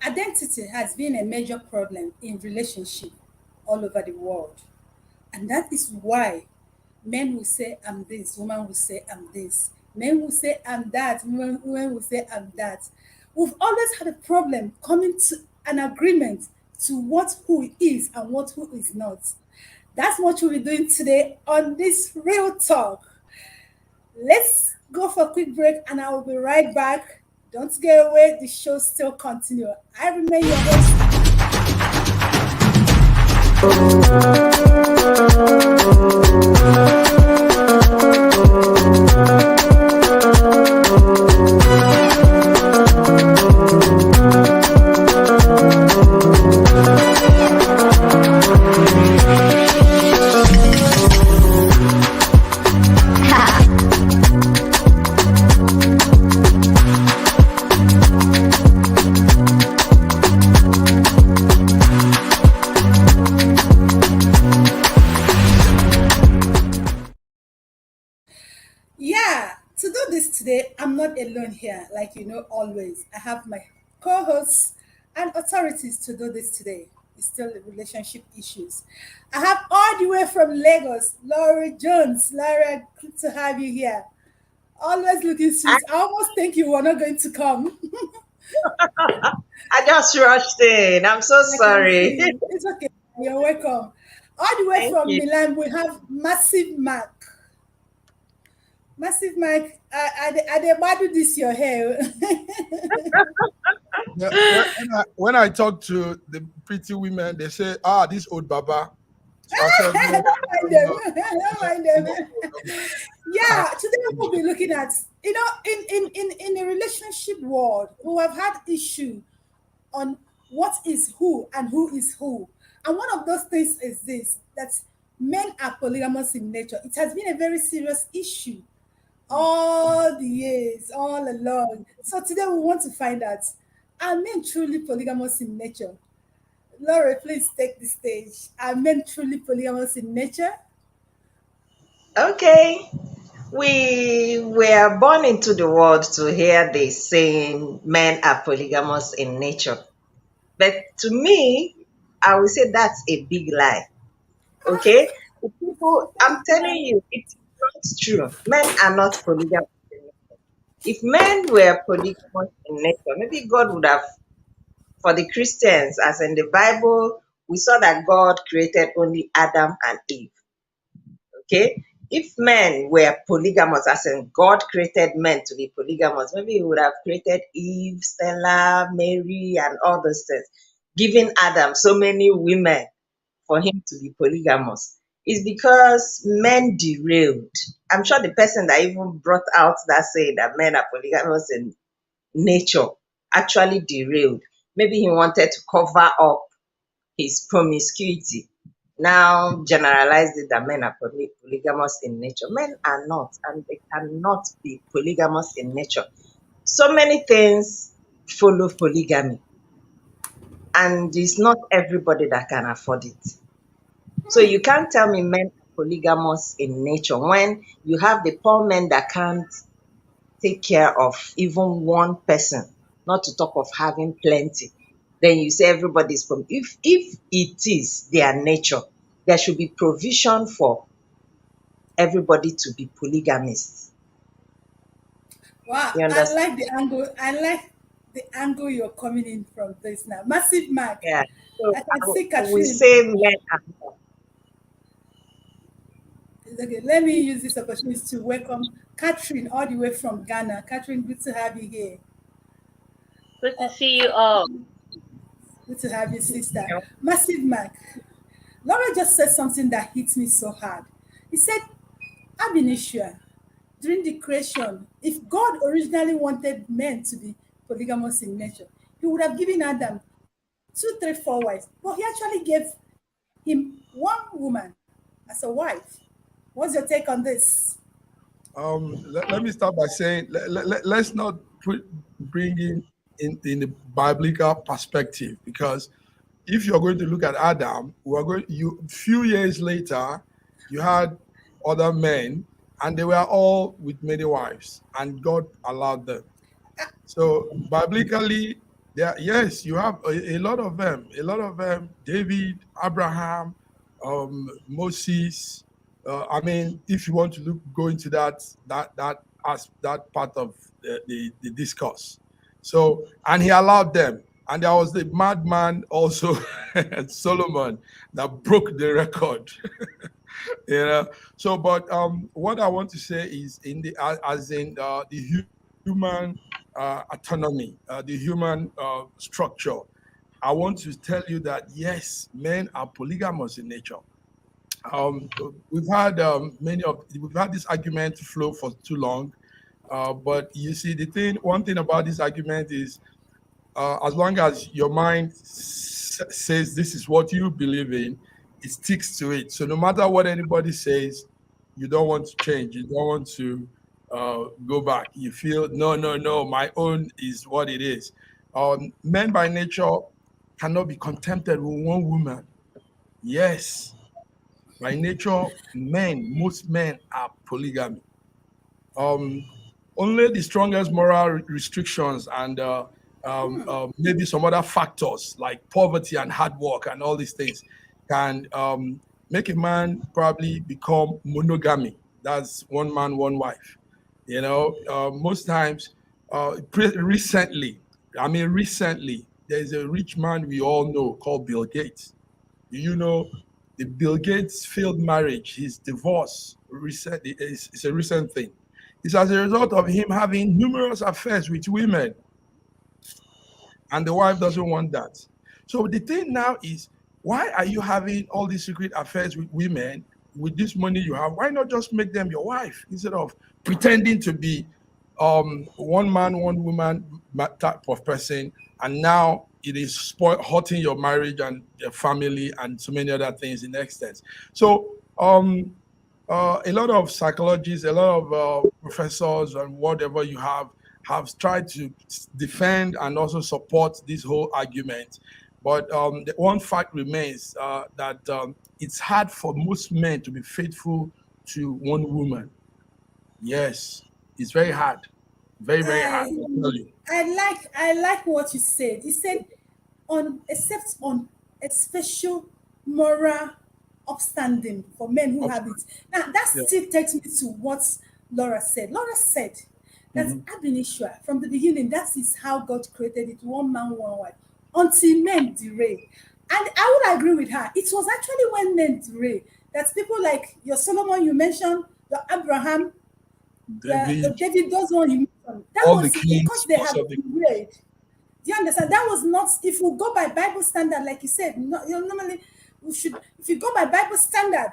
Identity has been a major problem in relationship all over the world. And that is why men will say, I'm this, women will say, I'm this. Men will say, I'm that, women will say, I'm that. We've always had a problem coming to an agreement to what who is and what who is not. That's what we'll be doing today on this Real Talk. Let's go for a quick break and I will be right back. Don't get away, the show still continue. I remain your host. Yeah, to do this today, I'm not alone here, like you know, always. I have my co hosts and authorities to do this today. It's still relationship issues. I have all the way from Lagos, Laurie Jones. Laura, good to have you here. Always looking I, sweet. I almost think you were not going to come. I just rushed in. I'm so I can sorry. see. It's okay. You're welcome. All the way Thank from you. Milan, we have Massive Mac. Massive Mike, are they about to this your hair? Yeah, when I talk to the pretty women, they say, this old Baba. So I said, no, Don't mind them. no, Don't mind no, them. no. Yeah, today we'll be looking at, in the relationship world, we have had issue on what is who and who is who. And one of those things is this, that men are polygamous in nature. It has been a very serious issue all the years, all along. So today we want to find out, are men truly polygamous in nature? Laura, please take the stage. Are men truly polygamous in nature? Okay. We were born into the world to hear this saying men are polygamous in nature. But to me, I would say that's a big lie. Okay? The people, I'm telling you, it's not true. Men are not polygamous in nature. If men were polygamous in nature, maybe God would have, for the Christians, as in the Bible, we saw that God created only Adam and Eve. Okay? If men were polygamous, as in God created men to be polygamous, maybe he would have created Eve, Stella, Mary, and all those things, giving Adam so many women for him to be polygamous. It's because men derailed. I'm sure the person that even brought out that saying that men are polygamous in nature actually derailed. Maybe he wanted to cover up his promiscuity. Now generalized it that men are polygamous in nature. Men are not, and they cannot be polygamous in nature. So many things follow polygamy, and it's not everybody that can afford it. So you can't tell me men are polygamous in nature when you have the poor men that can't take care of even one person, not to talk of having plenty. Then you say everybody's from. If it is their nature, there should be provision for everybody to be polygamists. Wow, You I understand? like the angle. I like the angle you're coming in from this now. Massive Mark. Yeah. So I can see we Catherine. say men are not. Okay, let me use this opportunity to welcome Catherine all the way from Ghana. Catherine, good to have you here. Good to see you all. Good to have you, sister. You know, Massive Mark. Laura just said something that hits me so hard. He said, Ab initio, during the creation, if God originally wanted men to be polygamous in nature, he would have given Adam 2, 3, 4 wives. But he actually gave him one woman as a wife. What's your take on this? Let me start by saying let's not bring in the biblical perspective, because if you're going to look at Adam, few years later, you had other men, and they were all with many wives, and God allowed them. So biblically, yes, you have a lot of them, David, Abraham, Moses. I mean, if you want to go into that part of the discourse. So, and he allowed them. And there was the madman also, Solomon, that broke the record. So, but what I want to say is the human autonomy, the human structure. I want to tell you that yes, men are polygamous in nature. We've had we've had this argument flow for too long, but you see, one thing about this argument is, as long as your mind says this is what you believe in, it sticks to it. So no matter what anybody says, you don't want to change. You don't want to go back. You feel no, my own is what it is. Men by nature cannot be contented with one woman. Yes, by nature, most men are polygamy. Only the strongest moral restrictions and maybe some other factors like poverty and hard work and all these things can make a man probably become monogamy. That's one man, one wife. Most times, recently, there's a rich man we all know called Bill Gates. Do you know the Bill Gates failed marriage? His divorce recently is a recent thing. It's as a result of him having numerous affairs with women. And the wife doesn't want that. So the thing now is, why are you having all these secret affairs with women with this money you have? Why not just make them your wife instead of pretending to be one man, one woman type of person? And now it is hurting your marriage and your family and so many other things in extent. So a lot of psychologists, a lot of professors, and whatever you have tried to defend and also support this whole argument. But the one fact remains that it's hard for most men to be faithful to one woman. Yes, it's very hard. Very, very hard. I tell you. I like what you said. You said except on a special moral upstanding for men who have it. Now that still takes me to what Laura said. Laura said that ab initio, from the beginning, that is how God created it: one man, one wife, until men derail. And I would agree with her. It was actually when men derail that people like your Solomon you mentioned, the Abraham, the David, those one you mentioned, that all was the kings, because they have derailed. Do you understand? That was not, if we go by Bible standard, like you said, normally we should, if you go by Bible standard,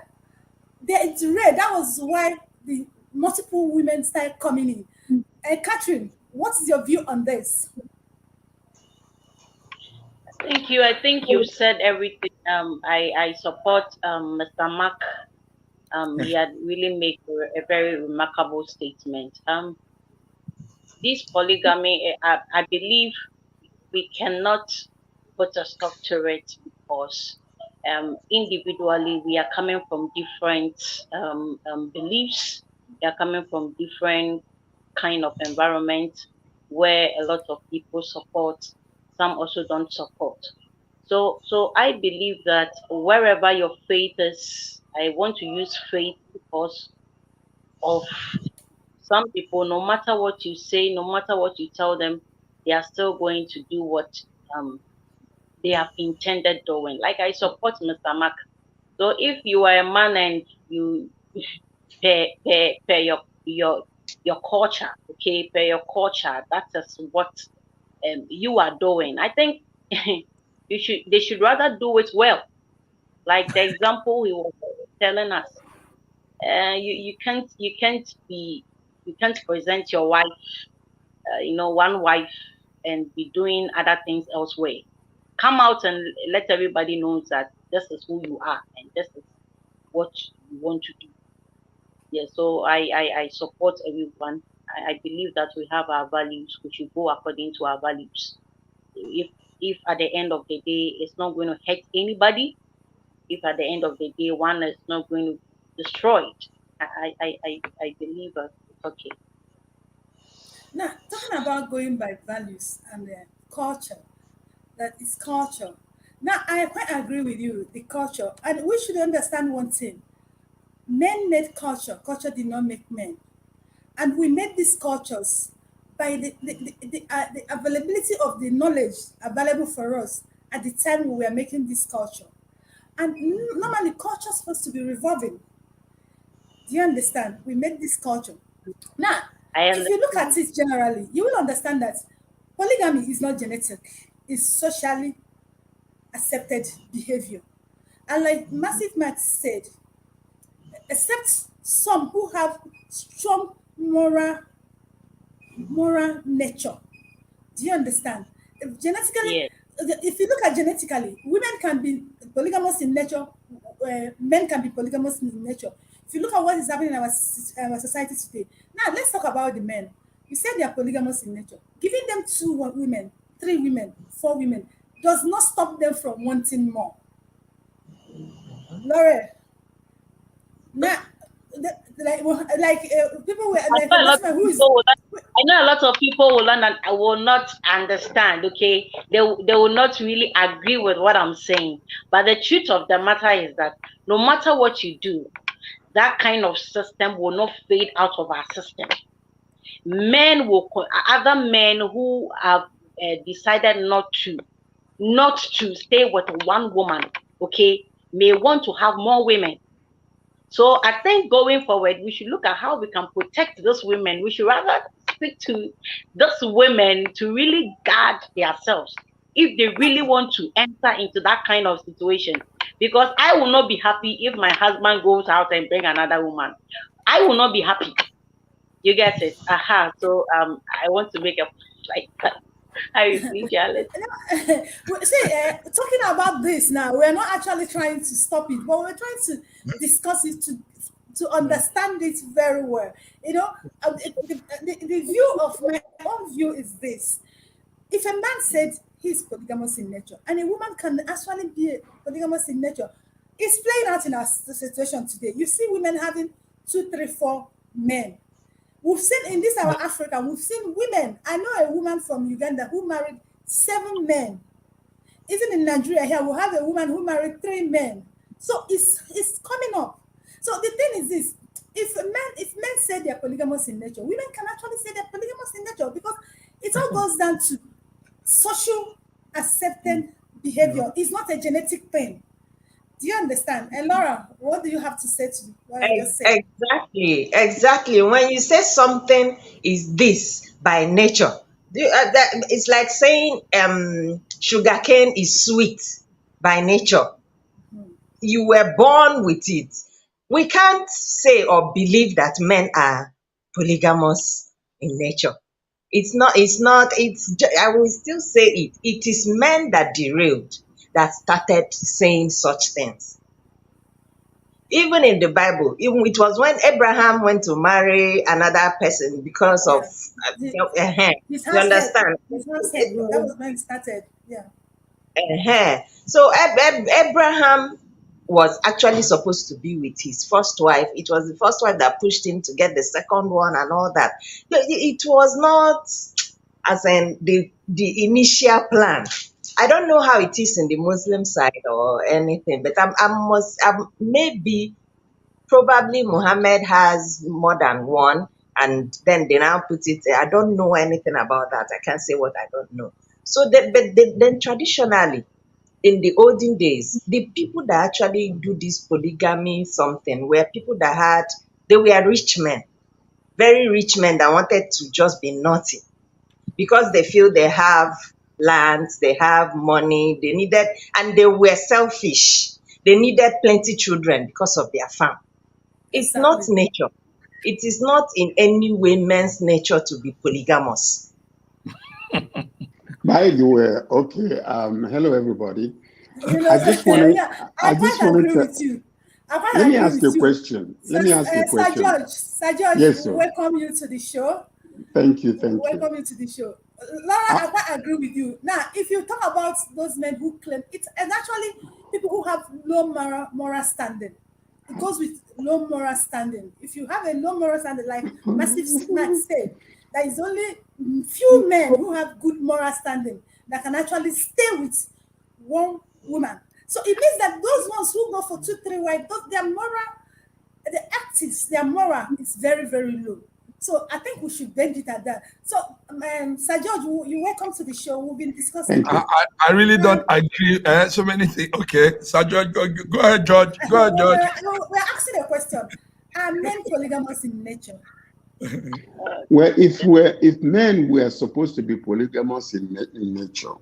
it's rare. That was why the multiple women started coming in. Catherine, what is your view on this? Thank you. I think you've said everything. I support Mr. Mark. He had really made a very remarkable statement. This polygamy, I believe we cannot put a stop to it because individually we are coming from different beliefs. We are coming from different kind of environment where a lot of people support, some also don't support. So I believe that wherever your faith is, I want to use faith because of some people, no matter what you say, no matter what you tell them, they are still going to do what um, they have intended doing. Like I support Mr. Mark. So if you are a man and you per your culture, okay, per your culture, that is what you are doing. I think they should rather do it well. Like the example he was telling us, you can't be You can't present your wife, one wife, and be doing other things elsewhere. Come out and let everybody know that this is who you are and this is what you want to do. Yeah, so I support everyone. I believe that we have our values. We should go according to our values. If at the end of the day it's not going to hurt anybody, if at the end of the day one is not going to destroy it, I believe that it's okay. Now, talking about going by values and culture, that is culture. Now, I quite agree with you, the culture. And we should understand one thing. Men made culture, culture did not make men. And we made these cultures by the availability of the knowledge available for us at the time we were making this culture. And normally, culture is supposed to be revolving. Do you understand? We made this culture. Now, I if you look understand. at it generally, you will understand that polygamy is not genetic, it's socially accepted behavior. And like Massive Max said, except some who have strong moral nature. Do you understand? Genetically, Yes, if you look at genetically, women can be polygamous in nature, men can be polygamous in nature. If you look at what is happening in our society today, now let's talk about the men. You said they are polygamous in nature. Giving them women, 3 women, 4 women does not stop them from wanting more. Laura, now, people were I like know a lot this man of who is. people will not, I know a lot of people will not understand. Okay, they will not really agree with what I'm saying. But the truth of the matter is that no matter what you do, that kind of system will not fade out of our system. Other men who have decided not to stay with one woman, okay, may want to have more women. So I think going forward, we should look at how we can protect those women. We should rather speak to those women to really guard themselves if they really want to enter into that kind of situation. Because I will not be happy if my husband goes out and bring another woman. I will not be happy. You get it? Aha. So I want to make a like that. I will be jealous. See, talking about this now, we're not actually trying to stop it, but we're trying to discuss it to understand it very well. You know, the view of my own view is this: if a man said he's polygamous in nature, and a woman can actually be polygamous in nature, it's playing out in our situation today. You see women having 2, 3, 4 men. We've seen in this our Africa, we've seen women. I know a woman from Uganda who married 7 men. Even in Nigeria here, we have a woman who married 3 men. So it's coming up. So the thing is this: if men say they're polygamous in nature, women can actually say they're polygamous in nature because it all goes down to social accepted behavior. It's not a genetic thing. Do you understand? And Laura, what do you have to say to what I just said? Exactly. When you say something is this by nature, it's like saying sugarcane is sweet by nature. You were born with it. We can't say or believe that men are polygamous in nature. I will still say it. It is men that derailed, that started saying such things. Even in the Bible, even it was when Abraham went to marry another person because of, Yeah. His, his you house head. understand? His house head. That was when it started. Yeah. So Abraham was actually supposed to be with his first wife. It was the first wife that pushed him to get the second one and all that. It was not as in the initial plan. I don't know how it is in the Muslim side or anything, but maybe probably Muhammad has more than one, and then they now put it. I don't know anything about that. I can't say what I don't know. So, then traditionally, in the olden days, the people that actually do this polygamy something were people they were rich men, very rich men that wanted to just be naughty because they feel they have lands, they have money, and they were selfish. They needed plenty children because of their farm. It's not Exactly. nature. it is not in any way men's nature to be polygamous. By the way, okay, hello everybody. You know, I just wanted, yeah, I I just quite wanted agree to, with you. I let quite me agree ask you with a you. question. Let me ask you a question. Sir George, Yes, sir. welcome you to the show. Thank you, thank you. Welcome you to the show. Laura, I quite agree with you. Now, if you talk about those men who claim it's actually people who have low moral standing. It goes with low moral standing. If you have a low moral standing, like Massive Snatch said, there is only few men who have good moral standing that can actually stay with one woman. So it means that those ones who go for 2, 3 wives, their moral, the actives, their moral is very, very low. So I think we should bend it at that. So, Sir George, you welcome to the show. We've been discussing. Thank you. I really don't agree. So many things. Okay, Sir George, go ahead, George. Go ahead, George. We're asking a question. Are men polygamous in nature? Well, if men were supposed to be polygamous in nature,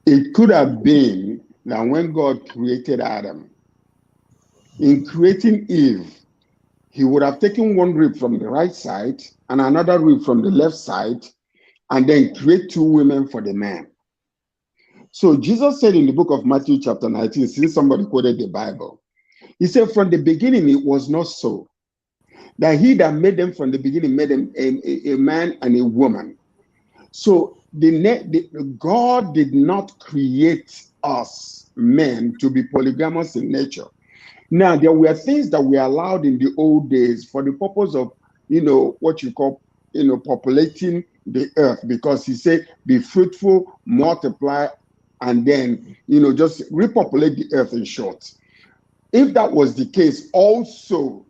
it could have been that when God created Adam, in creating Eve, he would have taken one rib from the right side and another rib from the left side, and then create 2 women for the man. So Jesus said in the book of Matthew chapter 19, since somebody quoted the Bible, he said, from the beginning it was not so. That he that made them from the beginning made them a man and a woman. So God did not create us men to be polygamous in nature. Now, there were things that were allowed in the old days for the purpose of, what you call, populating the earth, because he said, be fruitful, multiply, and then, just repopulate the earth in short. If that was the case, also,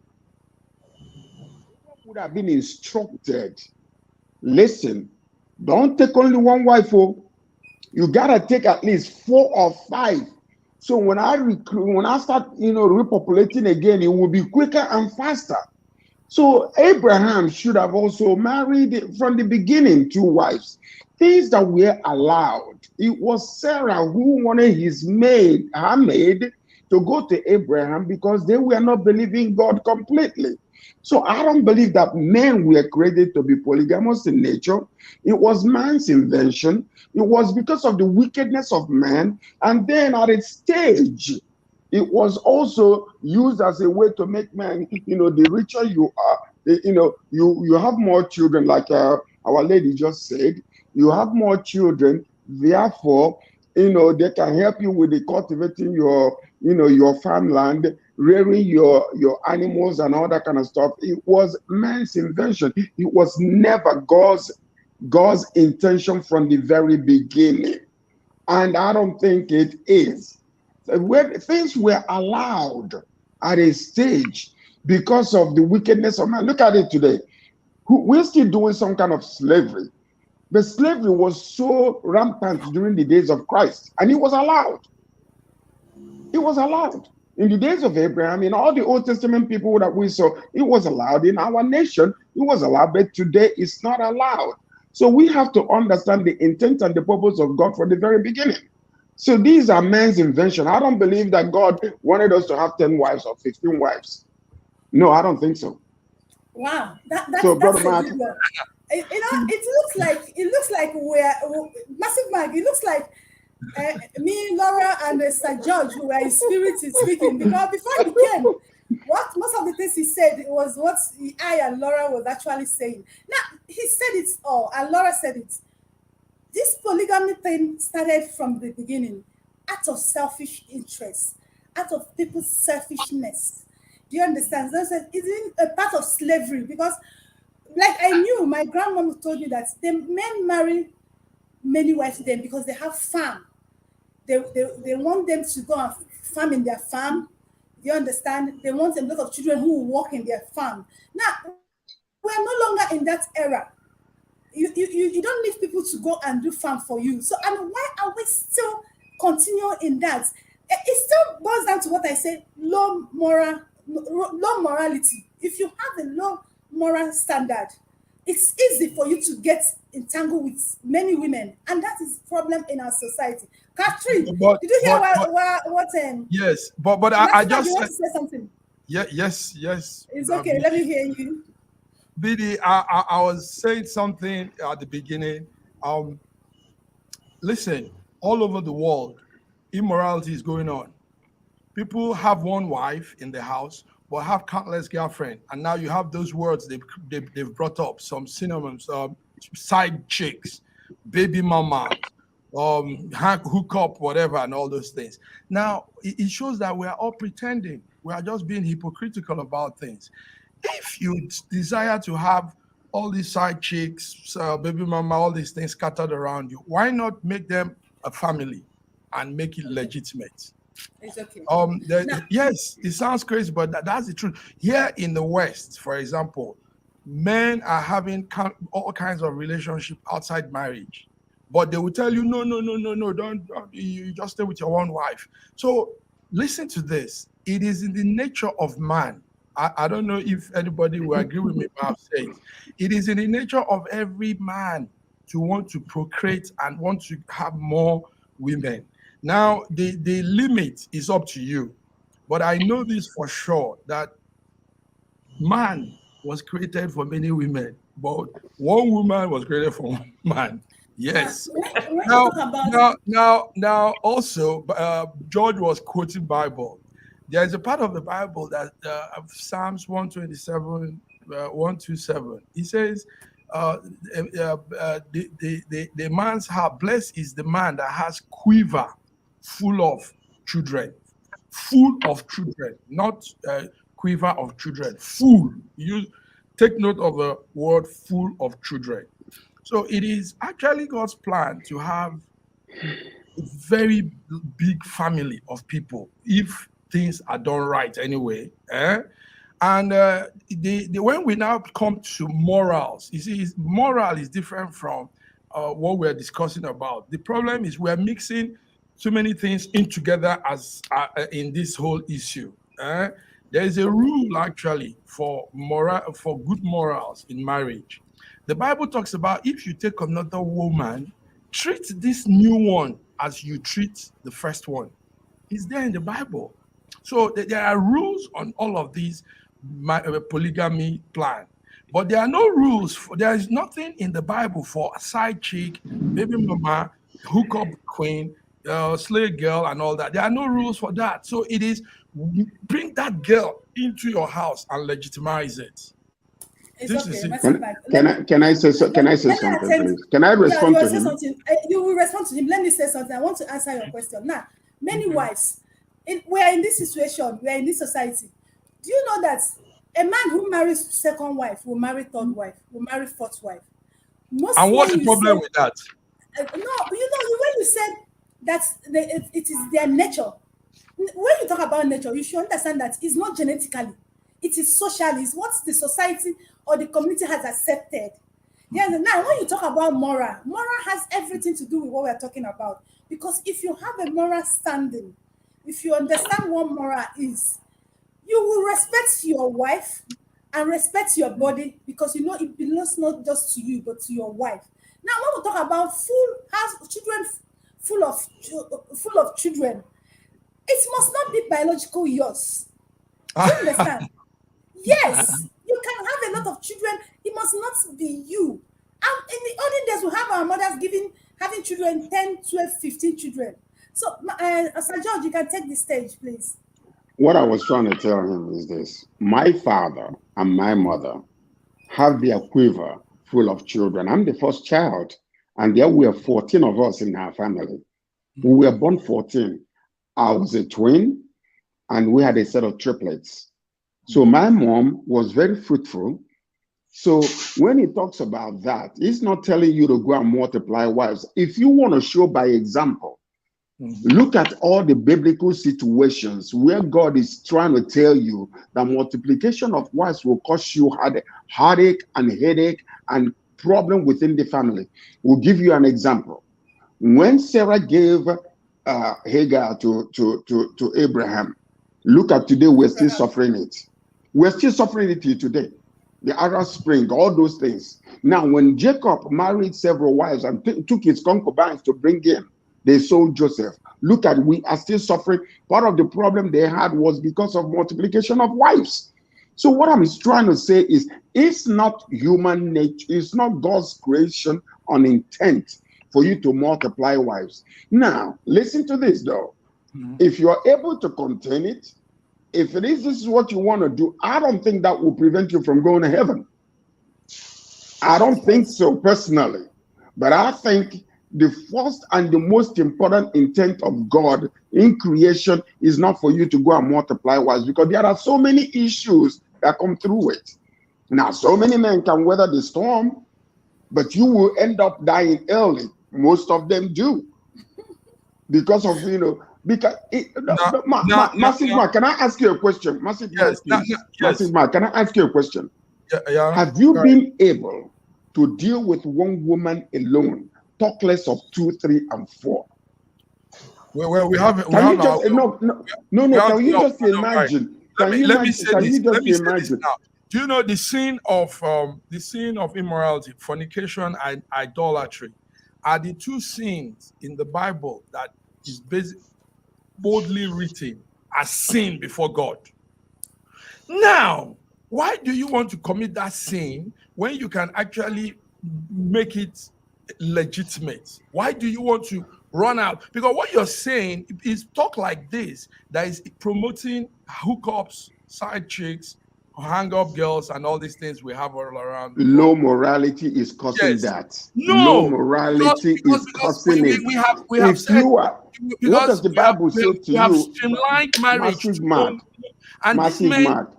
would have been instructed, listen, don't take only one wife, you gotta take at least 4 or 5. So when I start, repopulating again, it will be quicker and faster. So Abraham should have also married from the beginning 2 wives. Things that were allowed. It was Sarah who wanted her maid, to go to Abraham because they were not believing God completely. So I don't believe that men were created to be polygamous in nature. It was man's invention. It was because of the wickedness of man. And then at a stage, it was also used as a way to make man, the richer you are, you have more children, like our lady just said, you have more children, therefore, they can help you with the cultivating your farmland, rearing your animals and all that kind of stuff. It was man's invention. It was never God's intention from the very beginning. And I don't think it is. When things were allowed at a stage because of the wickedness of man. Look at it today. We're still doing some kind of slavery. But slavery was so rampant during the days of Christ, and it was allowed. It was allowed. In the days of Abraham, in all the Old Testament people that we saw, it was allowed. In our nation, it was allowed, but today it's not allowed. So we have to understand the intent and the purpose of God from the very beginning. So these are man's invention. I don't believe that God wanted us to have 10 wives or 15 wives. No, I don't think so. Wow, that's So, a Brother good Mark, one. It looks like we're Massive Mark. It looks like me, Laura, and Sir George, who were in spirit speaking, because before he came, what most of the things he said was what I and Laura was actually saying. Now he said it all, and Laura said it. This polygamy thing started from the beginning, out of selfish interest, out of people's selfishness. Do you understand? So it's a part of slavery, because, like, I knew my grandmama told me that the men marry many wives to them because they have farm. They want them to go and farm in their farm. Do you understand? They want a lot of children who will work in their farm. Now, we're no longer in that era. You don't need people to go and do farm for you. So, and why are we still continuing in that? It still boils down to what I said: low morality. If you have a low moral standard, it's easy for you to get entangled with many women, and that is problem in our society. Catherine, did you hear what yes, but I I just you want said, to say something? Yeah, yes. It's okay. Let me hear you. Biddy, I was saying something at the beginning. Listen, all over the world, immorality is going on. People have one wife in the house, but have countless girlfriends. And now you have those words they've brought up, some synonyms, side chicks, baby mamas, hook up, whatever, and all those things. Now, it shows that we are all pretending. We are just being hypocritical about things. If you desire to have all these side chicks, baby mama, all these things scattered around you, why not make them a family and make it legitimate? It's okay. Yes, it sounds crazy, but that's the truth. Here in the West, for example, men are having all kinds of relationship outside marriage, but they will tell you, no, don't you just stay with your one wife. So listen to this. It is in the nature of man. I don't know if anybody will agree with me, but I've said it is in the nature of every man to want to procreate and want to have more women. Now, the limit is up to you. But I know this for sure, that man was created for many women, but one woman was created for one man. Yes. When you talk about Now, also, George was quoting Bible. There is a part of the Bible that Psalms 127, 127. He says, the man's heart, blessed is the man that has quiver full of children, not quiver of children, full. You take note of the word full of children. So it is actually God's plan to have a very big family of people if things are done right anyway. And when we now come to morals, you see, moral is different from what we're discussing about. The problem is we're mixing too many things in together as in this whole issue. There is a rule actually for good morals in marriage. The Bible talks about if you take another woman, treat this new one as you treat the first one. It's there in the Bible. So there are rules on all of these polygamy plan, but there are no rules. There is nothing in the Bible for a side chick, baby mama, hookup queen, slave girl, and all that. There are no rules for that. So it is bring that girl into your house and legitimize it. Can I say something, please? Can I respond to him? You will respond to him. Let me say something. I want to answer your question. Now, many wives, we are in this situation, we are in this society. Do you know that a man who marries second wife will marry third wife, will marry fourth wife? And what's the problem with that? No, when you said that it is their nature, when you talk about nature, you should understand that it's not genetically, it is socially, it's what the society or the community has accepted. Yeah, now when you talk about moral has everything to do with what we're talking about. Because if you have a moral standing, if you understand what moral is, you will respect your wife and respect your body, because you know it belongs not just to you but to your wife. Now when we talk about full of children, it must not be biological yours. Do you understand? Yes, you can have a lot of children. It must not be you. And in the olden days, we have our mothers having children, 10, 12, 15 children. So, Sir George, you can take the stage, please. What I was trying to tell him is this. My father and my mother have their quiver full of children. I'm the first child, and there were 14 of us in our family. We were born 14. I was a twin, and we had a set of triplets. So my mom was very fruitful. So when he talks about that, he's not telling you to go and multiply wives. If you want to show by example, look at all the biblical situations where God is trying to tell you that multiplication of wives will cause you heartache and headache and problem within the family. We'll give you an example. When Sarah gave Hagar to Abraham, look at today, we're still suffering it. We're still suffering it till today. The Arab Spring, all those things. Now, when Jacob married several wives and took his concubines to bring in, They sold Joseph. Look at, we are still suffering. Part of the problem they had was because of multiplication of wives. So what I'm trying to say is, it's not human nature, it's not God's creation on intent for you to multiply wives. Now, listen to this though. If you are able to contain it, if it is, this is what you want to do, I don't think that will prevent you from going to heaven. I don't think so personally. But I think the first and the most important intent of God in creation is not for you to go and multiply wives, because there are so many issues that come through it. Now, so many men can weather the storm, but you will end up dying early. Most of them do. Because of, because Massive Mark, can I ask you a question? Massive Mark, please. Yes. Massive Mark, can I ask you a question? Yeah. Have you been able to deal with one woman alone, talk less of 2, 3, and 4? Well, we have. Can you just Can you just imagine? Let me say this now. Do you know the sin of immorality, fornication, and idolatry are the two sins in the Bible that is boldly written as sin before God? Now, why do you want to commit that sin when you can actually make it legitimate? Why do you want to run out? Because what you're saying is talk like this that is promoting hookups, side chicks, hang-up girls, and all these things we have all around. Low morality is causing that. No, low morality is causing it. We have said, what does the Bible say to you? We have streamlined marriage. Massive Mark. And Massive these men Mark.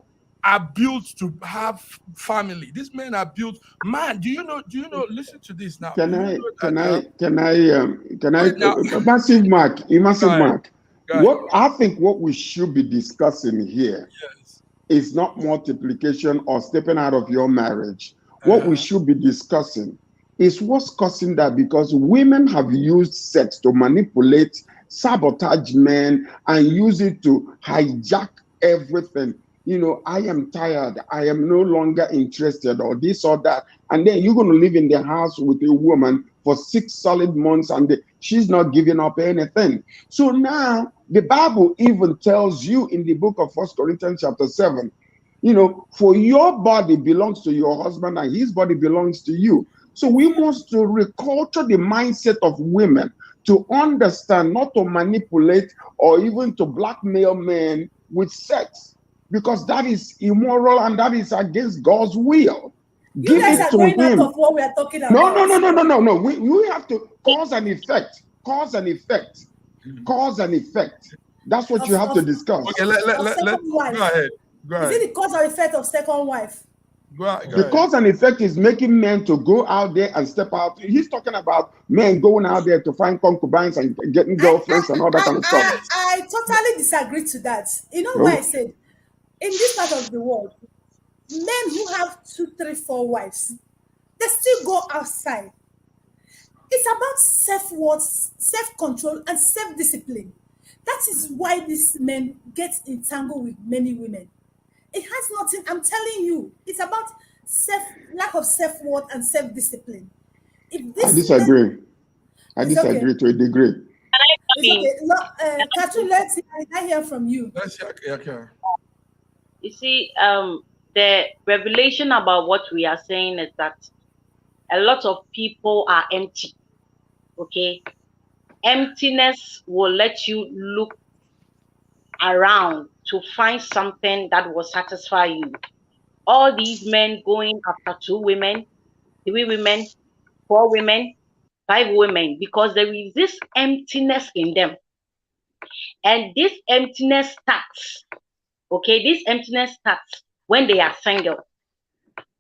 are built to have family. These men are built. Man, do you know? Listen to this now. Massive Mark. What we should be discussing here is not multiplication or stepping out of your marriage. What we should be discussing is what's causing that, because women have used sex to manipulate, sabotage men, and use it to hijack everything. I am tired, I am no longer interested, or this or that. And then you're going to live in the house with a woman for 6 solid months and she's not giving up anything. So now the Bible even tells you in the book of 1 Corinthians chapter 7, for your body belongs to your husband and his body belongs to you. So we must to reculture the mindset of women to understand not to manipulate or even to blackmail men with sex, because that is immoral and that is against God's will. You guys are going out of what we are talking about. No. We have to cause and effect. Cause and effect. That's what you have to discuss. Okay, go ahead. Is it the cause or effect of second wife? The cause and effect is making men to go out there and step out. He's talking about men going out there to find concubines and getting girlfriends and all that kind of stuff. I totally disagree to that. You know why I said, in this part of the world, men who have 2, 3, 4 wives, they still go outside. It's about self-worth, self-control, and self-discipline. That is why these men get entangled with many women. It has nothing, I'm telling you, it's about lack of self-worth and self-discipline. I disagree. I disagree to a degree. Catherine, let's hear from you. You see, the revelation about what we are saying is that a lot of people are empty. Okay, emptiness will let you look around to find something that will satisfy you. All these men going after 2 women, 3 women, 4 women, 5 women, because there is this emptiness in them. And this emptiness starts, this starts when they are single.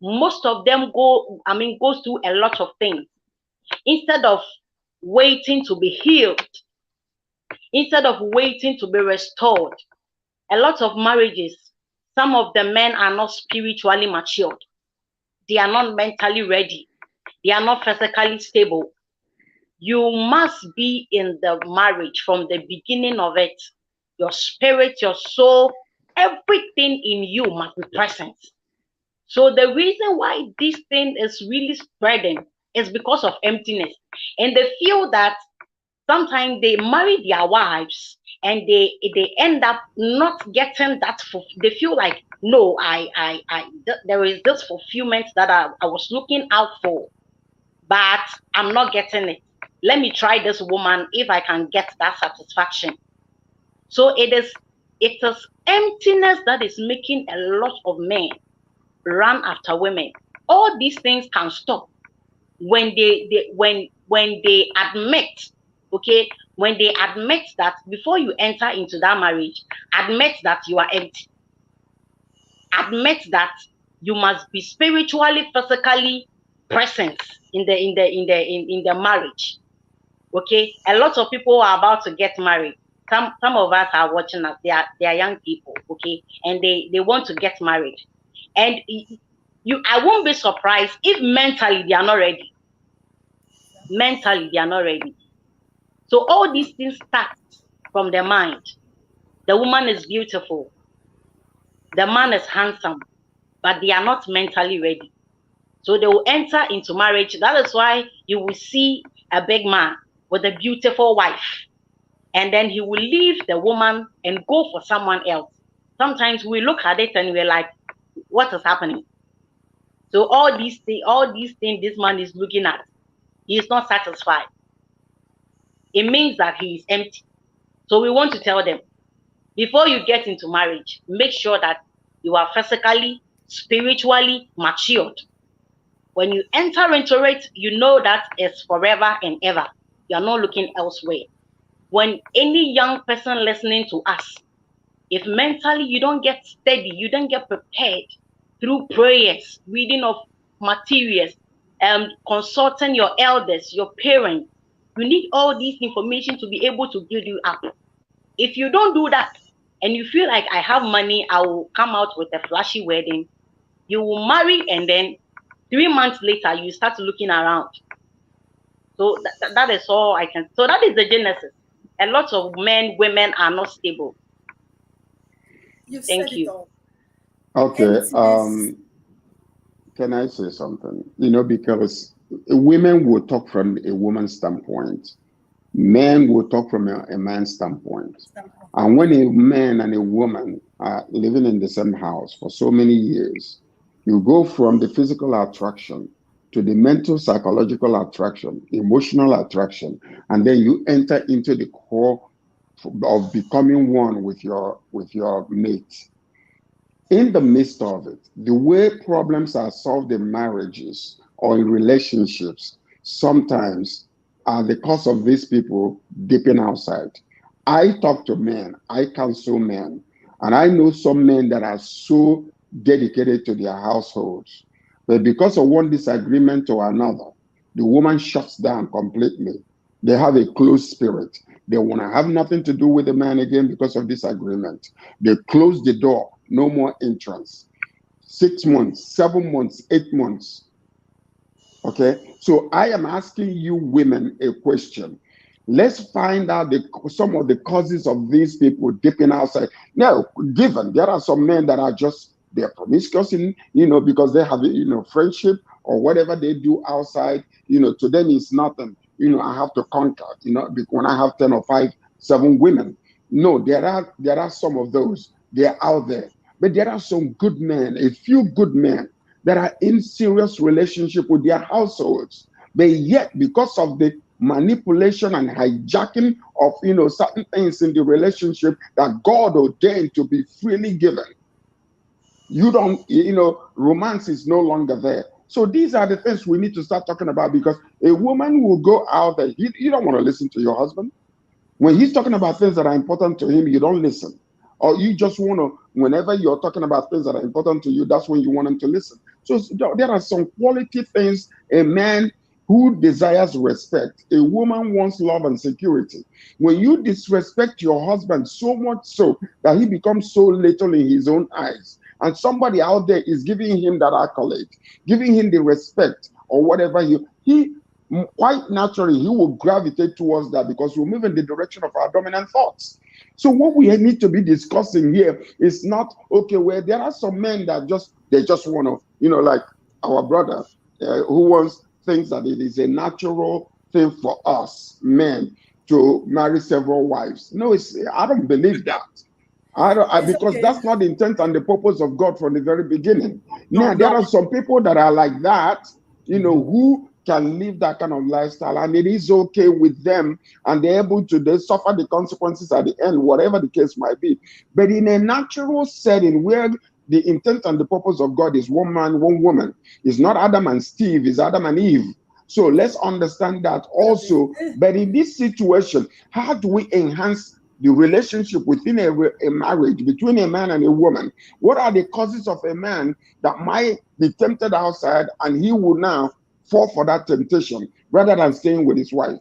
Most of them goes through a lot of things. Instead of waiting to be healed, instead of waiting to be restored, a lot of marriages, some of the men are not spiritually matured. They are not mentally ready. They are not physically stable. You must be in the marriage from the beginning of it. Your spirit, your soul, everything in you must be present. So the reason why this thing is really spreading is because of emptiness. And they feel that sometimes they marry their wives and they end up not getting that. They feel like, no, there is this fulfillment that I was looking out for, but I'm not getting it. Let me try this woman if I can get that satisfaction. So it is emptiness that is making a lot of men run after women. All these things can stop when they admit, okay, when they admit that before you enter into that marriage, admit that you are empty. Admit that you must be spiritually, physically present in the marriage. Okay, a lot of people are about to get married. Some of us are watching us. They are young people, okay, and they want to get married, and I won't be surprised if mentally they are not ready. Mentally they are not ready. So all these things start from the mind. The woman is beautiful, the man is handsome, but they are not mentally ready. So they will enter into marriage. That is why you will see a big man with a beautiful wife, and then he will leave the woman and go for someone else. Sometimes we look at it and we're like, what is happening? So all these things this man is looking at, he is not satisfied. It means that he is empty. So we want to tell them, before you get into marriage, make sure that you are physically, spiritually matured. When you enter into it, you know that it's forever and ever. You are not looking elsewhere. When any young person listening to us, if mentally you don't get steady, you don't get prepared through prayers, reading of materials, consulting your elders, your parents, you need all these information to be able to build you up. If you don't do that, and you feel like I have money, I will come out with a flashy wedding, you will marry, and then 3 months later, you start looking around. So that is all I can. So that is the genesis. A lot of men, women are not stable. You've Thank said you. it all. Okay. Emptiness. Can I say something? Because women will talk from a woman's standpoint, men will talk from a man's standpoint. And when a man and a woman are living in the same house for so many years, you go from the physical attraction to the mental, psychological attraction, emotional attraction, and then you enter into the core of becoming one with your mate. In the midst of it, the way problems are solved in marriages or in relationships sometimes are the cause of these people dipping outside. I talk to men, I counsel men, and I know some men that are so dedicated to their households, but because of one disagreement or another, the woman shuts down completely. They have a closed spirit. They want to have nothing to do with the man again because of disagreement. They close the door, no more entrance. 6 months, 7 months, 8 months. Okay, so I am asking you women a question. Let's find out some of the causes of these people dipping outside. Now, given there are some men that are just, they're promiscuous in, because they have, friendship or whatever they do outside, to them it's nothing. I have to conquer, when I have 10 or 5, 7 women. No, there are some of those. They're out there. But there are some good men, a few good men that are in serious relationship with their households. But yet, because of the manipulation and hijacking of certain things in the relationship that God ordained to be freely given, romance is no longer there. So these are the things we need to start talking about, because a woman will go out there. You don't want to listen to your husband. When he's talking about things that are important to him, you don't listen. Or you just want to, whenever you're talking about things that are important to you, that's when you want him to listen. So there are some quality things. A man who desires respect, a woman wants love and security. When you disrespect your husband so much so that he becomes so little in his own eyes, and somebody out there is giving him that accolade, giving him the respect or whatever, he quite naturally, he will gravitate towards that, because we'll move in the direction of our dominant thoughts. So what we need to be discussing here is not, okay, where there are some men that they just want to, like our brother who thinks that it is a natural thing for us men to marry several wives. No, I don't believe that. It's Because okay. that's not the intent and the purpose of God from the very beginning. Now, No, there no. are some people that are like that, who can live that kind of lifestyle, and it is okay with them, and they're able to they suffer the consequences at the end, whatever the case might be. But in a natural setting where the intent and the purpose of God is one man, one woman, it's not Adam and Steve, it's Adam and Eve. So let's understand that also. But in this situation, how do we enhance the relationship within a marriage between a man and a woman? What are the causes of a man that might be tempted outside and he will now fall for that temptation rather than staying with his wife?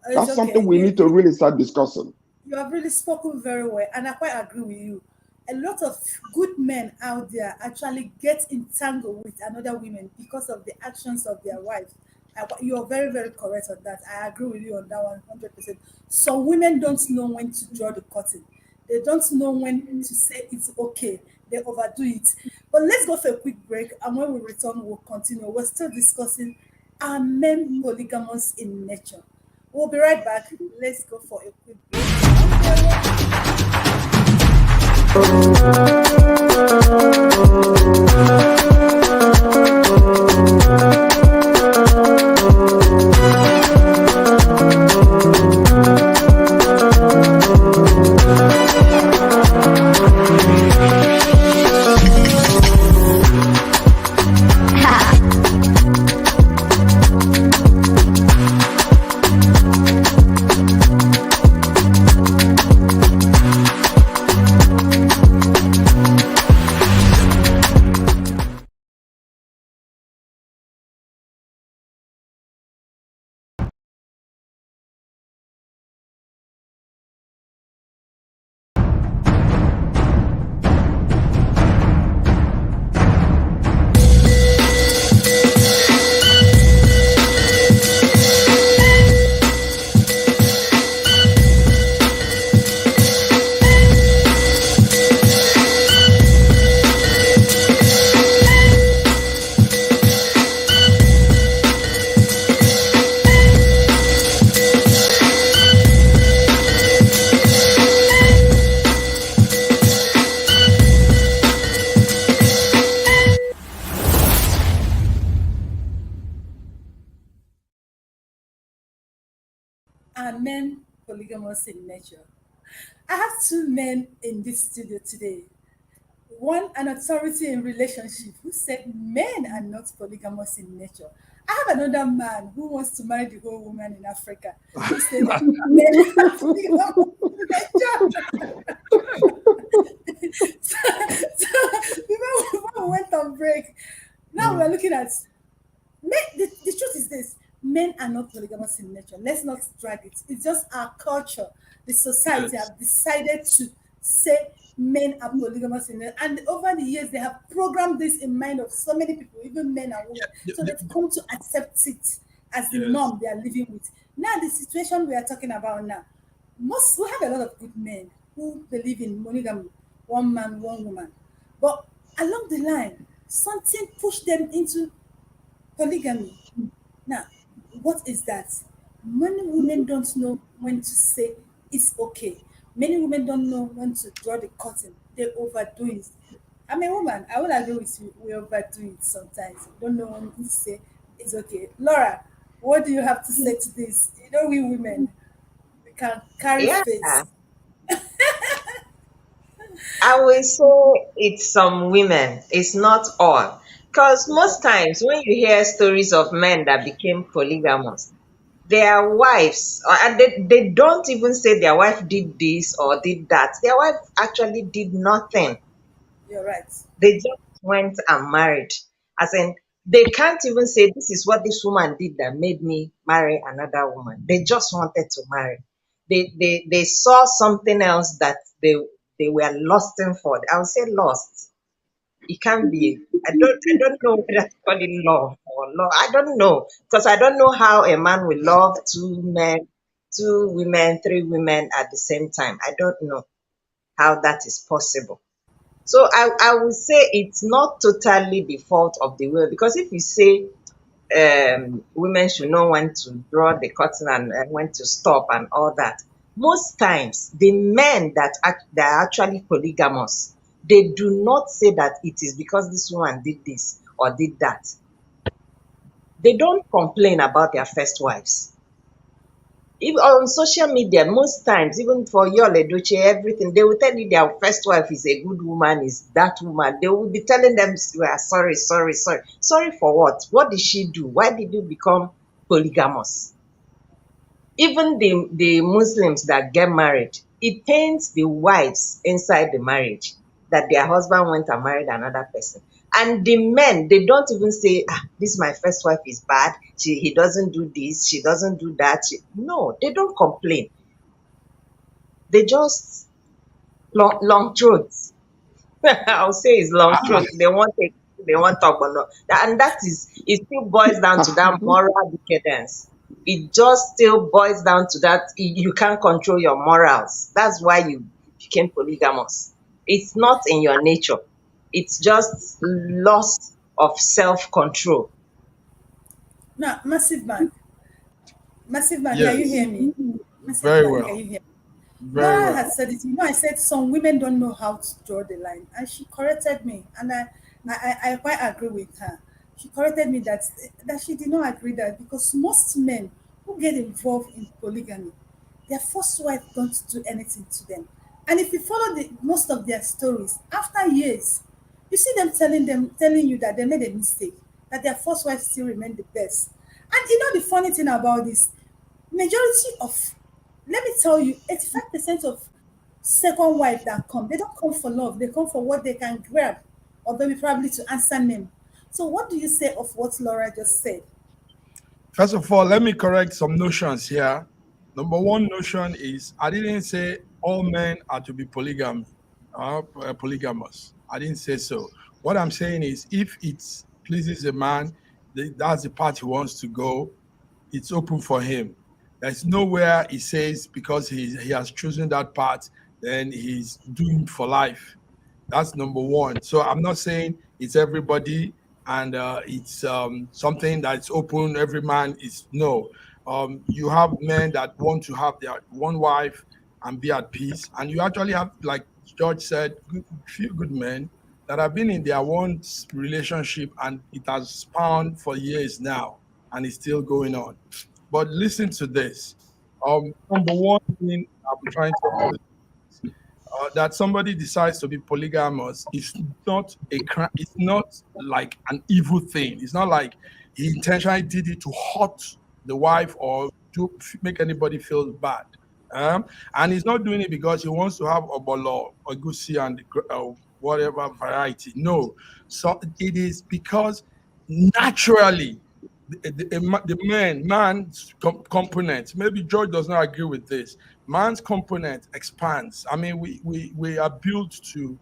It's That's something okay. we need to really start discussing. You have really spoken very well, and I quite agree with you. A lot of good men out there actually get entangled with another women because of the actions of their wives. You are very, very correct on that. I agree with you on that 100%. Some women don't know when to draw the curtain. They don't know when to say it's okay. They overdo it. But let's go for a quick break, and when we return, we'll continue. We're still discussing, are men polygamous in nature? We'll be right back. Let's go for a quick break. Are men polygamous in nature? I have two men in this studio today. One, an authority in relationship, who said men are not polygamous in nature. I have another man who wants to marry the whole woman in Africa, who said that men are polygamous in nature. So before we went on break, now we're looking at men. The truth is this: men are not polygamous in nature. Let's not drag it. It's just our culture. The society Yes. have decided to say men are polygamous in nature. And over the years, they have programmed this in mind of so many people, even men and women. Yeah, So they've come to accept it as the yes. norm they are living with. Now, the situation we are talking about now, we have a lot of good men who believe in monogamy, one man, one woman. But along the line, something pushed them into polygamy. Now, what is that? Many women don't know when to say it's okay. Many women don't know when to draw the curtain. They overdo it. I'm a woman. I will agree with you. We overdo it sometimes. We don't know when to say it's okay. Laura, what do you have to say to this? You know, we women, we can carry Yeah, face. I will say it's some women, it's not all. Because most times when you hear stories of men that became polygamous, their wives, and they don't even say their wife did this or did that. Their wife actually did nothing. You're right. They just went and married. As in, they can't even say this is what this woman did that made me marry another woman. They just wanted to marry. They saw something else that they were lusting for. I would say lust. It can be. I don't know whether to call it love or love. I don't know because I don't know how a man will love two men, two women, three women at the same time. I don't know how that is possible. So I would say it's not totally the fault of the will because if you say women should know when to draw the curtain and when to stop and all that. Most times, the men that are actually polygamous, they do not say that it is because this woman did this or did that. They don't complain about their first wives. Even on social media, most times, even for Yul Edochie, everything, they will tell you their first wife is a good woman, is that woman. They will be telling them, we are sorry, sorry, sorry. Sorry for what? What did she do? Why did you become polygamous? Even the Muslims that get married, it pains the wives inside the marriage that their husband went and married another person. And the men, they don't even say, this my first wife is bad. He doesn't do this. She doesn't do that. No, they don't complain. They just long throats. I'll say it's long throat. They want talk, but no. And that is, it still boils down to that moral decadence. It just still boils down to that you can't control your morals. That's why you became polygamous. It's not in your nature. It's just loss of self-control. Now, Massive Man, can Yes. you hear me? Massive Very Man, well. can you hear me? Very Laura well. had said it. I said some women don't know how to draw the line, and she corrected me, and I quite agree with her. She corrected me that she did not agree that because most men who get involved in polygamy, their first wife don't do anything to them, and if you follow most of their stories, after years, you see them telling you that they made a mistake, that their first wife still remained the best. And you know the funny thing about this, majority of, let me tell you, 85% of second wife that come, they don't come for love, they come for what they can grab, or maybe probably to answer name. So what do you say of what Laura just said? First of all, let me correct some notions here. Number one notion is I didn't say all men are to be polygamous. I didn't say so. What I'm saying is if it pleases a man, that's the path he wants to go, it's open for him. There's nowhere he says because he has chosen that path, then he's doomed for life. That's number one. So I'm not saying it's everybody and it's something that's open. Every man is no. You have men that want to have their one wife and be at peace, and you actually have, like George said, few good men that have been in their one relationship and it has spawned for years now, and it's still going on. But listen to this. Number one thing I'm trying to that somebody decides to be polygamous is not a crime. It's not like an evil thing. It's not like he intentionally did it to hurt the wife or to make anybody feel bad. And he's not doing it because he wants to have a bolo, a goosey, and whatever variety. No. So it is because naturally man's component, maybe George does not agree with this, man's component expands. I mean, we are built to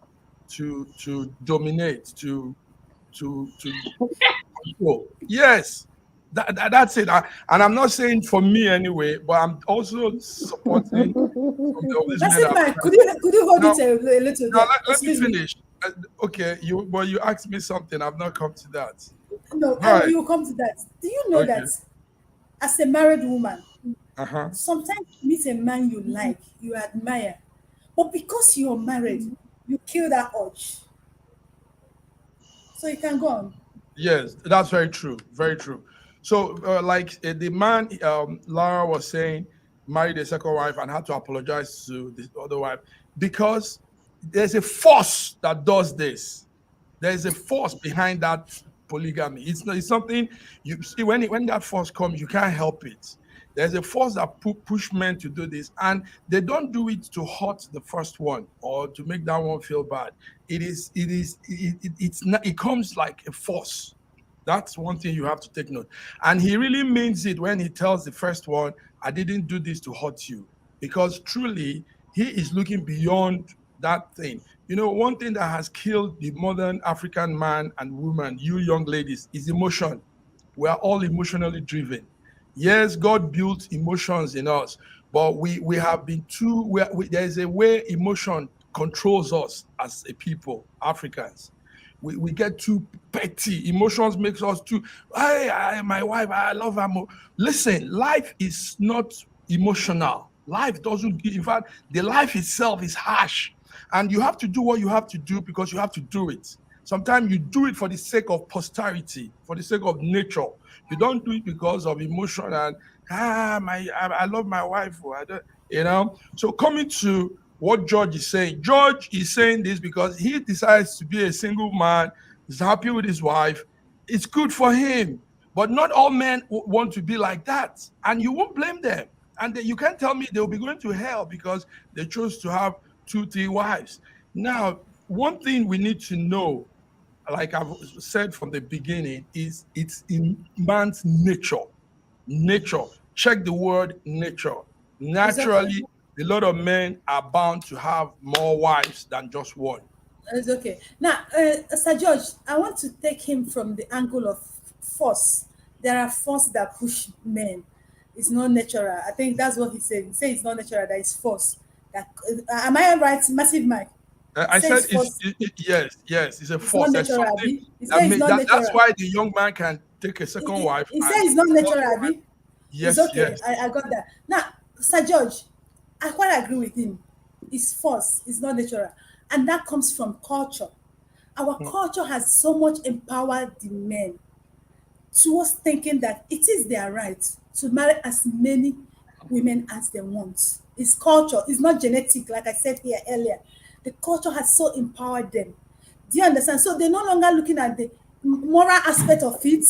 dominate, to control. Yes, that's it. And I'm not saying for me anyway, but I'm also supporting some of these men Massive that Man, are, could you hold now, it a little now there? let me Excuse me. finish. Okay, you asked me something. I've not come to that. No, Right. we will come to that. Do you know Okay. that as a married woman, Uh-huh. sometimes you meet a man you like, you admire, but because you're married, you kill that urge. So you can go on. Yes, that's very true. Very true. So, the man Lara was saying, married a second wife and had to apologize to the other wife because there's a force that does this. There's a force behind that polygamy. It's not. It's something you see when that force comes, you can't help it. There's a force that push men to do this, and they don't do it to hurt the first one or to make that one feel bad. It's not. It comes like a force. That's one thing you have to take note. And he really means it when he tells the first one, I didn't do this to hurt you. Because truly, he is looking beyond that thing. You know, one thing that has killed the modern African man and woman, you young ladies, is emotion. We are all emotionally driven. Yes, God built emotions in us, but we have been too, there is a way emotion controls us as a people, Africans. we get too petty. Emotions makes us too, hey, my wife, I love her more. Listen, life is not emotional. Life doesn't, in fact, the life itself is harsh. And you have to do what you have to do because you have to do it. Sometimes you do it for the sake of posterity, for the sake of nature. You don't do it because of emotion and I love my wife. Or I don't, you know. So coming to what George is saying, George is saying this because he decides to be a single man. He's happy with his wife. It's good for him. But not all men want to be like that, and you won't blame them. And you can't tell me they'll be going to hell because they chose to have 2, 3 wives. Now, one thing we need to know, like I've said from the beginning, is it's in man's nature. Nature. Check the word nature. Naturally, a lot of men are bound to have more wives than just one. It's okay. Now, Sir George, I want to take him from the angle of force. There are force that push men. It's not natural. I think that's what he said. He said it's not natural, that it's force. That, am I right, Massive Mike? I Say said it's force. yes, it's a It's force. not There's natural, something Abi. He said it's not that's natural. why the young man can take a second wife. He said and it's not the natural, first wife- Abi. Yes, It's okay. yes. I got that. Now, Sir George, I quite agree with him. It's force. It's not natural, and that comes from culture. Our culture has so much empowered the men towards thinking that it is their right to marry as many women as they want. It's culture. It's not genetic, like I said here earlier. The culture has so empowered them. Do you understand? So they're no longer looking at the moral aspect of it.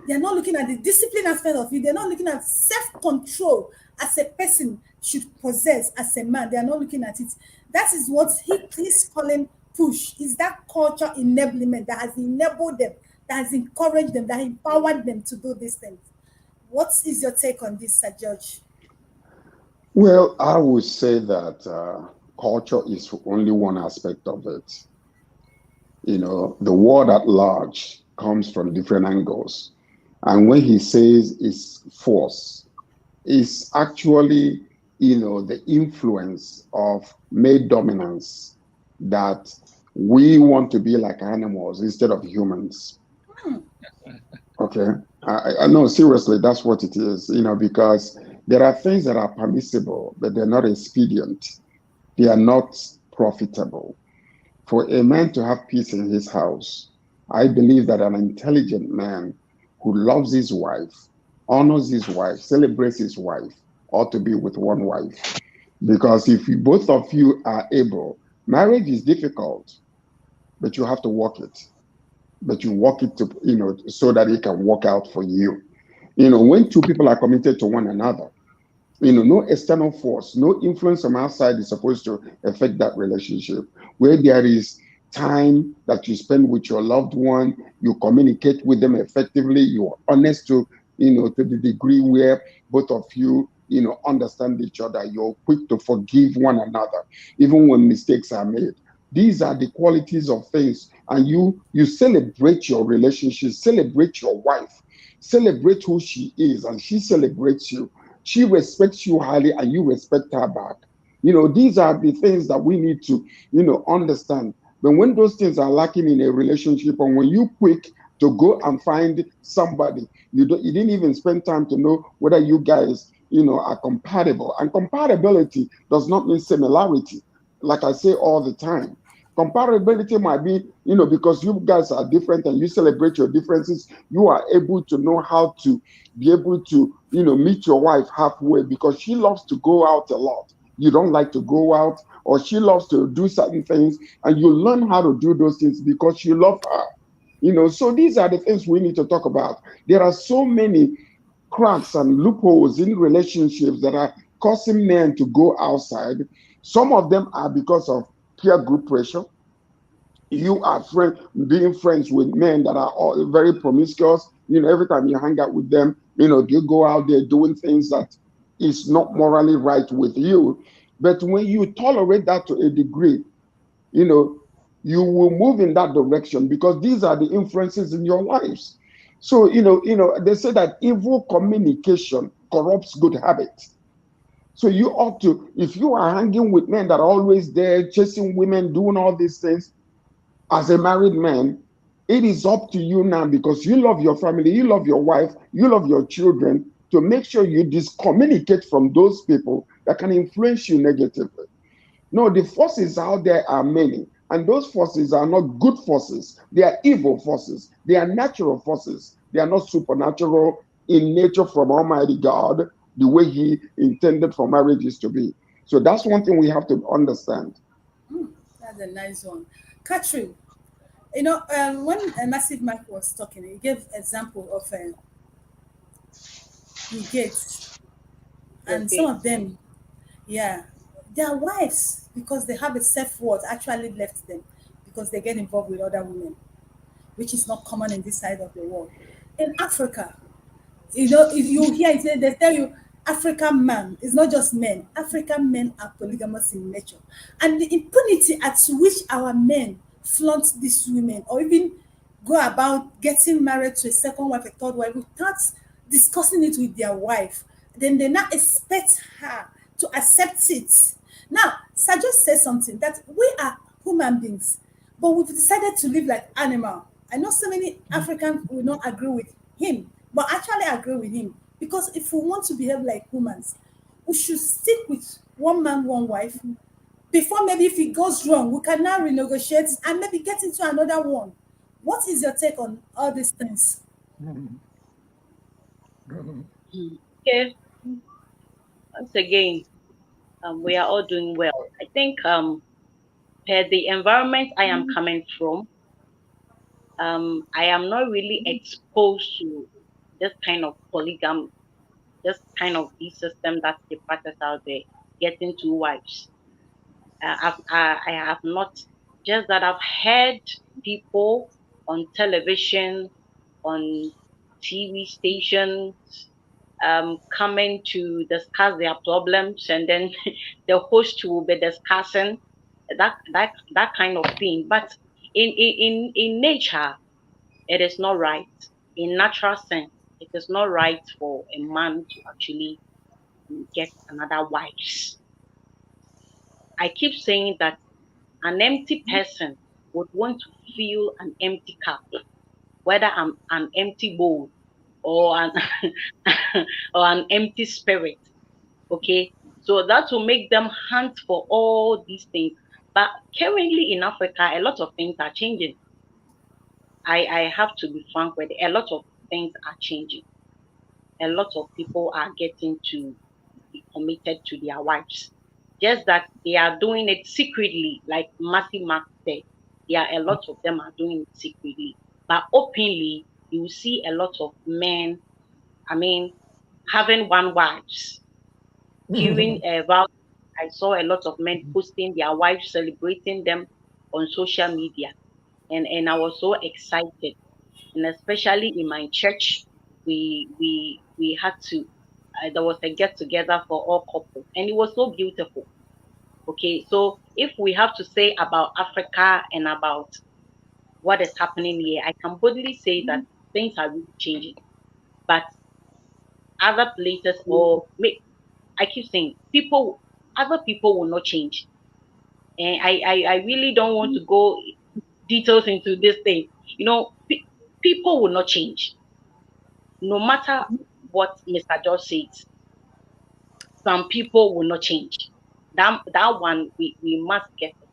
They're not looking at the discipline aspect of it. They're not looking at self-control as a person should possess as a man. They are not looking at it. That is what he's calling push. Is that culture enablement that has enabled them, that has encouraged them, that empowered them to do these things. What is your take on this, Sir George? Well, I would say that culture is only one aspect of it. You know, the world at large comes from different angles. And when he says it's force, it's actually, the influence of male dominance, that we want to be like animals instead of humans. Okay. I know, seriously, that's what it is, because there are things that are permissible, but they're not expedient. They are not profitable. For a man to have peace in his house, I believe that an intelligent man who loves his wife, honors his wife, celebrates his wife, ought to be with one wife. Because if both of you are able, marriage is difficult, but you have to work it. But you work it to, so that it can work out for you. When two people are committed to one another, no external force, no influence from outside is supposed to affect that relationship. Where there is time that you spend with your loved one, you communicate with them effectively, you are honest to the degree where both of you, understand each other, you're quick to forgive one another, even when mistakes are made. These are the qualities of things, and you celebrate your relationship, celebrate your wife, celebrate who she is, and she celebrates you. She respects you highly, and you respect her back. These are the things that we need to, understand. But when those things are lacking in a relationship, and when you quick to go and find somebody, you didn't even spend time to know whether you guys, are compatible. And compatibility does not mean similarity. Like I say all the time, comparability might be, because you guys are different and you celebrate your differences, you are able to know how to be able to, meet your wife halfway, because she loves to go out a lot. You don't like to go out, or she loves to do certain things, and you learn how to do those things because you love her. So these are the things we need to talk about. There are so many cracks and loopholes in relationships that are causing men to go outside. Some of them are because of peer group pressure. You are being friends with men that are all very promiscuous. Every time you hang out with them, you go out there doing things that is not morally right with you. But when you tolerate that to a degree, you will move in that direction, because these are the influences in your lives. So, they say that evil communication corrupts good habits. So you ought to, if you are hanging with men that are always there, chasing women, doing all these things, as a married man, It is up to you now, because you love your family, you love your wife, you love your children, to make sure you discommunicate from those people that can influence you negatively. No, the forces out there are many, and those forces are not good forces. They are evil forces. They are natural forces. They are not supernatural in nature from Almighty God, the way He intended for marriages to be. So that's one thing we have to understand. That's a nice one. Catherine, when Massive Mike was talking, he gave example of Bill Gates, and some Okay. of them, yeah, their wives, because they have a self-worth, actually left them because they get involved with other women, which is not common in this side of the world. In Africa, if you hear it, they tell you African man, it's not just men. African men are polygamous in nature. And the impunity at which our men flaunt these women, or even go about getting married to a second wife, a third wife, without discussing it with their wife, then they now expect her to accept it. Now, Sir just said something that we are human beings, but we've decided to live like animal. I know so many Africans will not agree with him, but actually agree with him, because if we want to behave like humans, we should stick with one man, one wife. Before, maybe if it goes wrong, we can now renegotiate and maybe get into another one. What is your take on all these things? Okay. Once again, we are all doing well. I think per the environment I am coming from, I am not really exposed to this kind of polygamy, this kind of the system that the practice out there, getting two wives. I have not, just that I've heard people on television, on TV stations, coming to discuss their problems, and then the host will be discussing that kind of thing. But in nature, it is not right. In natural sense, it is not right for a man to actually get another wife. I keep saying that an empty person would want to fill an empty cup, whether I'm an empty bowl or an or an empty spirit. Okay, so that will make them hunt for all these things. But currently in Africa, a lot of things are changing. I have to be frank with it. A lot of things are changing. A lot of people are getting to be committed to their wives. Just that they are doing it secretly, like Matthew Mark said. There are a lot of them are doing it secretly. But openly, you see a lot of men, I mean, having one wives. During a vow, I saw a lot of men posting their wives, celebrating them on social media. And I was so excited. And especially in my church, we had to there was a get together for all couples, and it was so beautiful. Okay, so if we have to say about Africa and about what is happening here, I can boldly say that things are really changing. But other places, I keep saying people, other people will not change, and I really don't want to go details into this thing. People will not change, no matter what Mr. George says. Some people will not change. That one we must get it.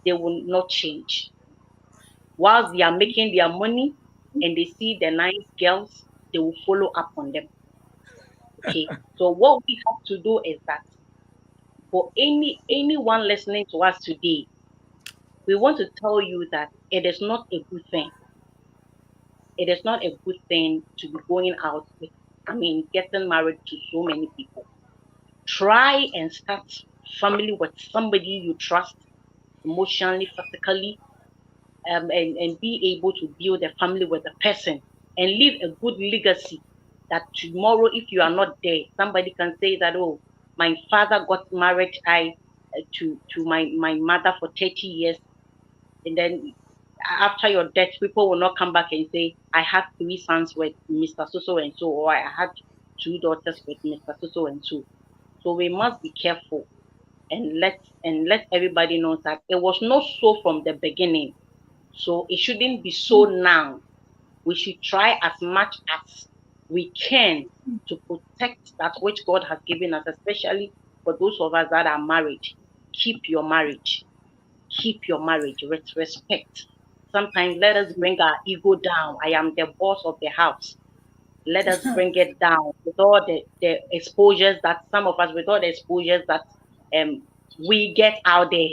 They will not change. Whilst they are making their money and they see the nice girls, they will follow up on them. Okay. So what we have to do is that for anyone listening to us today, we want to tell you that it is not a good thing. It is not a good thing to be going out with, getting married to so many people. Try and start family with somebody you trust emotionally, physically, and be able to build a family with a person and leave a good legacy that tomorrow, if you are not there, somebody can say that, oh, my father got married to my mother for 30 years. And then after your death, people will not come back and say, I had three sons with Mr. So and so, or I had two daughters with Mr. So and so. So we must be careful and let everybody know that it was not so from the beginning. So it shouldn't be so now. We should try as much as we can to protect that which God has given us, especially for those of us that are married. Keep your marriage. Keep your marriage with respect. Sometimes let us bring our ego down. I am the boss of the house. Let us bring it down with all the exposures that some of us, with all the exposures that we get out there,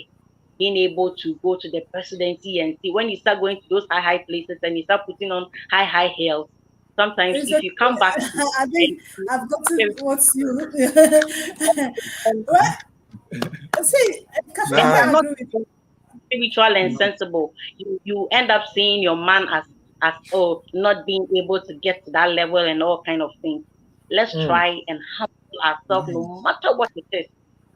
being able to go to the presidency and see when you start going to those high places and you start putting on high heels. Sometimes It's if you come back I think and I've gotten what you. and Well, see, and Kashmiri, they are Nice. I not agree with you. spiritual and sensible, you end up seeing your man as oh, not being able to get to that level and all kind of things. Let's Mm. try and humble ourselves Yes, no matter what it is.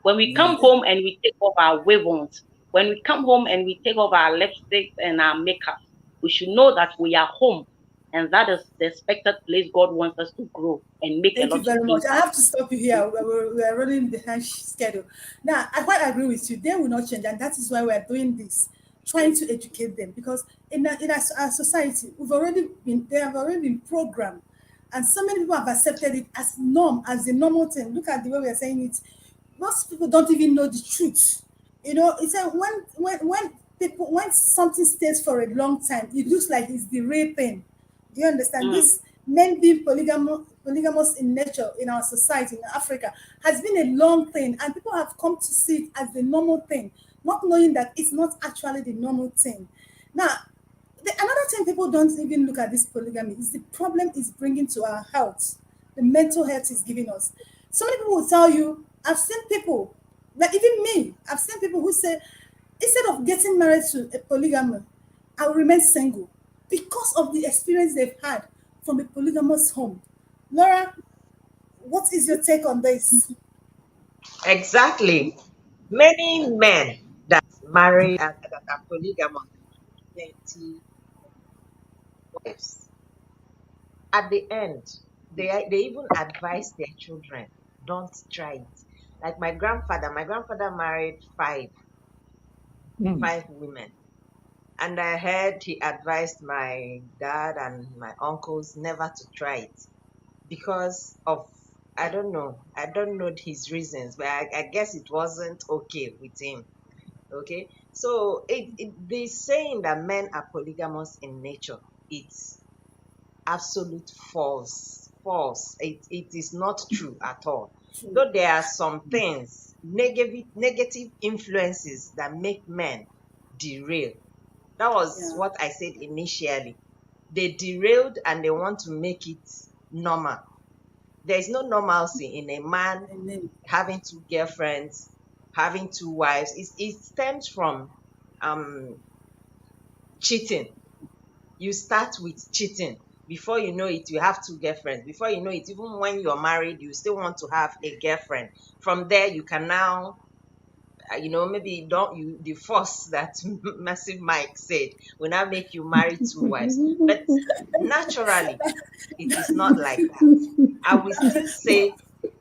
When we come yes. home and we take off our weapons, when we come home and we take off our lipsticks and our makeup, we should know that we are home, and that is the expected place God wants us to grow and make a Thank you lot of very much. I impact. have to stop you here. We're running behind schedule. Now, I quite agree with you. They will not change, and that is why we're doing this, trying to educate them. Because our society, they have already been programmed, and so many people have accepted it as norm, as the normal thing. Look at the way we are saying it. Most people don't even know the truth. It's a when something stays for a long time, it looks like it's the real thing. Do you understand? Mm, This men being polygamous in nature in our society in Africa has been a long thing, and people have come to see it as the normal thing, not knowing that it's not actually the normal thing. Now, another thing people don't even look at this polygamy is the problem is bringing to our health, the mental health is giving us. So many people will tell you, I've seen people, like even me, I've seen people who say, instead of getting married to a polygamy, I will remain single because of the experience they've had from a polygamous home. Laura, what is your take on this? Exactly. Many men that marry and that are polygamous, plenty wives. At the end, they even advise their children, don't try it. Like my grandfather married Mm. five women. And I heard he advised my dad and my uncles never to try it because of I don't know his reasons, but I guess it wasn't okay with him. Okay, so the saying that men are polygamous in nature, it's absolute false. It is not true at all. True. Though there are some things, negative influences that make men derail. That was Yeah. what I said initially. They derailed and they want to make it normal. There is no normalcy in a man Amen. having two girlfriends, having two wives. It stems from um, cheating. You start with cheating. Before you know it, you have two girlfriends. Before you know it, even when you're married, you still want to have a girlfriend. From there, you can now maybe don't you the force that massive Mike said will not make you marry two wives, but naturally it is not like that. I will still say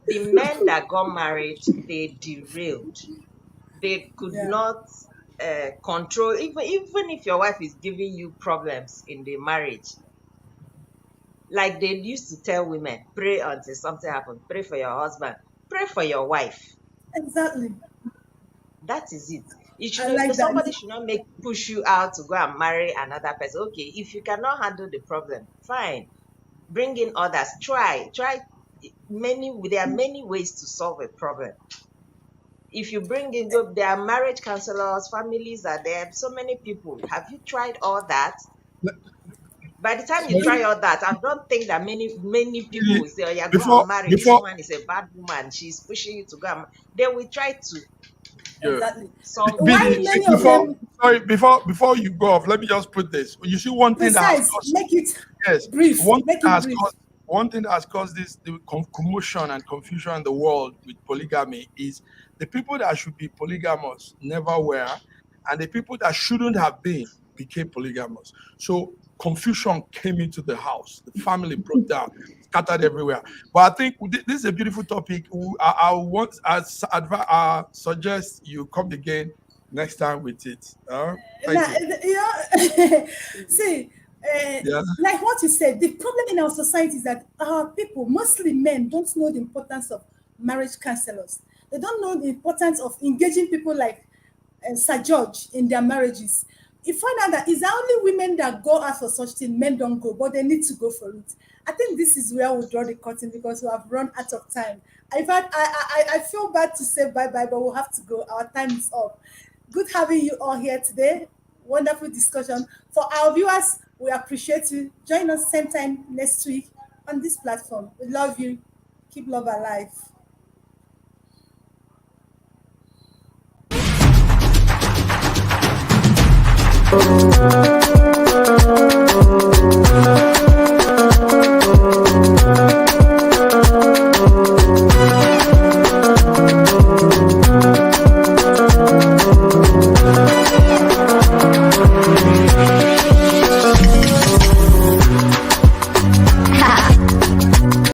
the men that got married, they derailed. They could Yeah. not control, even if your wife is giving you problems in the marriage. Like they used to tell women, pray until something happens, pray for your husband, pray for your wife. Exactly. That is it. It I should like that. somebody should not make push you out to go and marry another person. Okay, if you cannot handle the problem, fine. Bring in others. Try many. There are many ways to solve a problem. If you bring in, there are marriage counselors, families are there. So many people. Have you tried all that? By the time you So, try all that, I don't think that many people really, will say, "Oh, you're going to before marry this before woman is a bad woman. She's pushing you to go." They will try to yeah. Exactly. solve the Why Billy, many issue. of them, before you go off, let me just put this. You see, one thing that has besides, caused make it yes, brief, make it brief. one thing that has caused this the commotion and confusion in the world with polygamy is the people that should be polygamous never were, and the people that shouldn't have been became polygamous. So confusion came into the house. The family broke down, scattered everywhere. But I think this is a beautiful topic. I suggest you come again next time with it. Thank Now, you. you know, see, Yeah. like what you said, the problem in our society is that our people, mostly men, don't know the importance of marriage counselors. They don't know the importance of engaging people like Sir George in their marriages. You find out that it's only women that go out for such thing, men don't go, but they need to go for it. I think this is where we draw the curtain because we have run out of time. In fact, I feel bad to say bye bye, but we'll have to go. Our time is up. Good having you all here today. Wonderful discussion. For our viewers, we appreciate you. Join us same time next week on this platform. We love you. Keep love alive.